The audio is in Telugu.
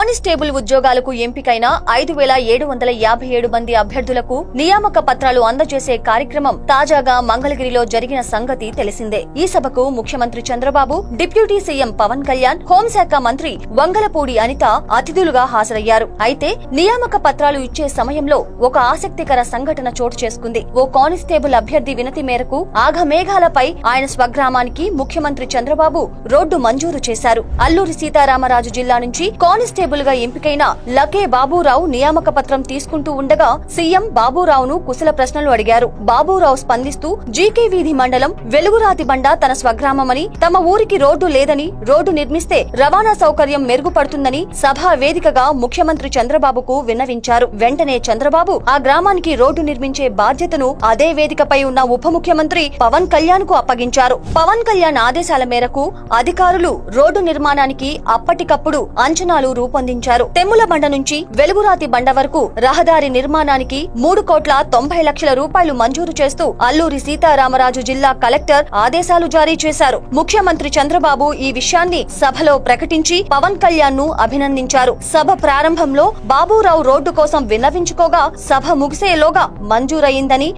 కానిస్టేబుల్ ఉద్యోగాలకు ఎంపికైన 5,757 మంది అభ్యర్థులకు నియామక పత్రాలు అందజేసే కార్యక్రమం తాజాగా మంగళగిరిలో జరిగిన సంగతి తెలిసిందే. ఈ సభకు ముఖ్యమంత్రి చంద్రబాబు, డిప్యూటీ సీఎం పవన్ కళ్యాణ్, హోంశాఖ మంత్రి వంగలపూడి అనిత అతిథులుగా హాజరయ్యారు. అయితే నియామక పత్రాలు ఇచ్చే సమయంలో ఒక ఆసక్తికర సంఘటన చోటు చేసుకుంది. ఓ కానిస్టేబుల్ అభ్యర్థి వినతి మేరకు ఆఘమేఘాలపై ఆయన స్వగ్రామానికి ముఖ్యమంత్రి చంద్రబాబు రోడ్డు మంజూరు చేశారు. అల్లూరి సీతారామరాజు జిల్లా నుంచి కానిస్టేబుల్ గా ఎంపికైన లకే బాబూరావు నియామక పత్రం తీసుకుంటూ ఉండగా సీఎం బాబూరావును కుశల ప్రశ్నలు అడిగారు. బాబూరావు స్పందిస్తూ జీకే వీధి మండలం వెలుగురాతి బండ తన స్వగ్రామమని, తమ ఊరికి రోడ్డు లేదని, రోడ్డు నిర్మిస్తే రవాణా సౌకర్యం మెరుగుపడుతుందని సభా వేదికగా ముఖ్యమంత్రి చంద్రబాబుకు విన్నవించారు. వెంటనే చంద్రబాబు ఆ గ్రామానికి రోడ్డు నిర్మించే బాధ్యతను అదే వేదికపై ఉన్న ఉప ముఖ్యమంత్రి పవన్ కళ్యాణ్ కు అప్పగించారు. పవన్ కళ్యాణ్ ఆదేశాల మేరకు అధికారులు రోడ్డు నిర్మాణానికి అప్పటికప్పుడు అంచనాలు రూపొందించారు. తెమ్ములబండ నుంచి వెలుగురాతి బండ వరకు రహదారి నిర్మాణానికి 3,90,00,000 రూపాయలు మంజూరు చేస్తూ అల్లూరి సీతారామరాజు జిల్లా కలెక్టర్ ఆదేశాలు జారీ చేశారు. ముఖ్యమంత్రి చంద్రబాబు ఈ విషయాన్ని సభలో ప్రకటించి పవన్ కళ్యాణ్ ను అభినందించారు. సభ ప్రారంభంలో బాబూరావు రోడ్డు కోసం విన్నవించుకోగా సభ ముగిసేలోగా మంజూరయిందని